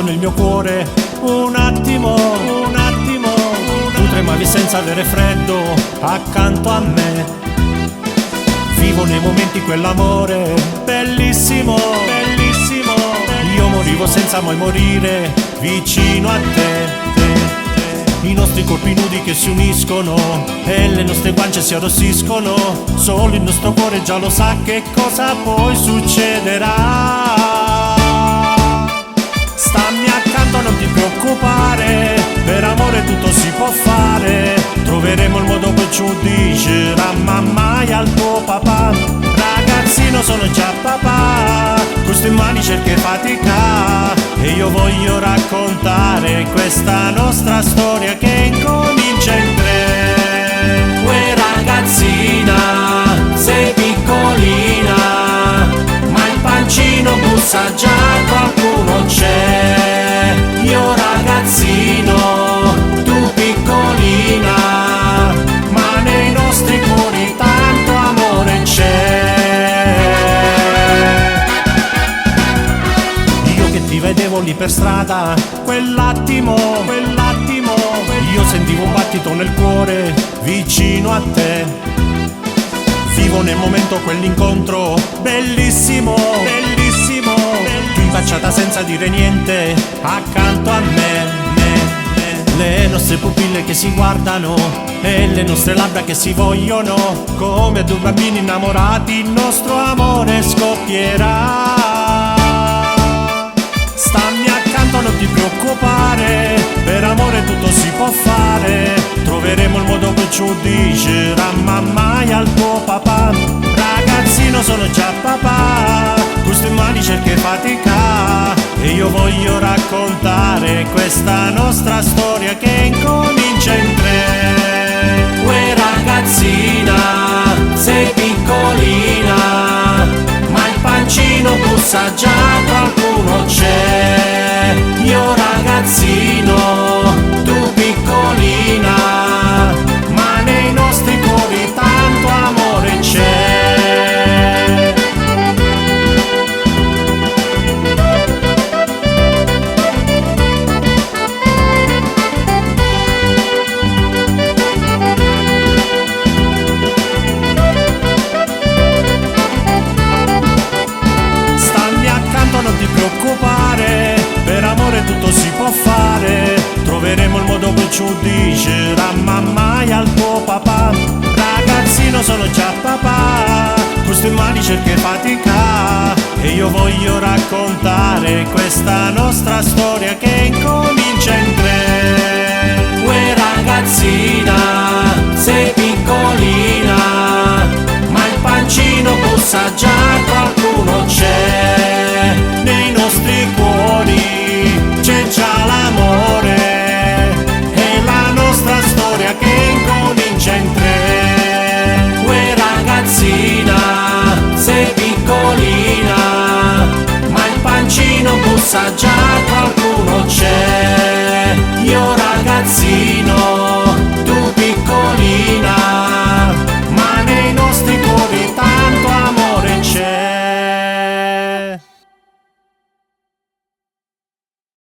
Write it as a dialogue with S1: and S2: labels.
S1: solo nel mio cuore. Un attimo, tu tremavi senza avere freddo accanto a me. Vivo nei momenti quell'amore bellissimo, bellissimo. Io morivo senza mai morire vicino a te. I nostri corpi nudi che si uniscono e le nostre guance si arrossiscono. Solo il nostro cuore già lo sa che cosa poi succederà. Stammi accanto, non ti preoccupare, per amore tutto si può fare. Troveremo il modo per ci dice a mamma e al tuo papà. Ragazzino, sono già papà, questo in mani cerchi fatica. E io voglio raccontare questa nostra storia che incomincia in tre. Uè ragazzina, sei piccolina, ma il pancino bussa già, qualcuno c'è. Io ragazzino, tu piccolina, ma nei nostri cuori tanto amore c'è. Io che ti vedevo lì per strada, quell'attimo, io sentivo un battito nel cuore vicino a te. Vivo nel momento quell'incontro bellissimo, bellissimo. Tu impacciata senza dire niente accanto a me. Le nostre pupille che si guardano e le nostre labbra che si vogliono. Come due bambini innamorati il nostro amore scoppierà. Stammi accanto, non ti preoccupare, per amore tutto si può fare. Troveremo il modo per ci dice a mamma e al tuo papà. Ragazzino, sono già papà, questo in mani cerchi fatica. E io voglio raccontare questa nostra storia che incomincia in tre. Uè ragazzina, sei piccolina, ma il pancino bussa già, qualcuno c'è. Io ragazzino, tu piccolina, ma nei nostri cuori tanto amore c'è. Non ti preoccupare, per amore tutto si può fare. Troveremo il modo per ci dice a mamma e al tuo papà. Ragazzino, sono già papà, questo in mani cerchi fatica. E io voglio raccontare questa nostra storia che incomincia in tre. Uè ragazzina, sei piccolina, ma il pancino bussa già, qualcuno c'è. Nei nostri cuori c'è già l'amore e la nostra storia che incomincia in tre. Uè ragazzina, sei piccolina, ma il pancino bussa già, qualcuno c'è.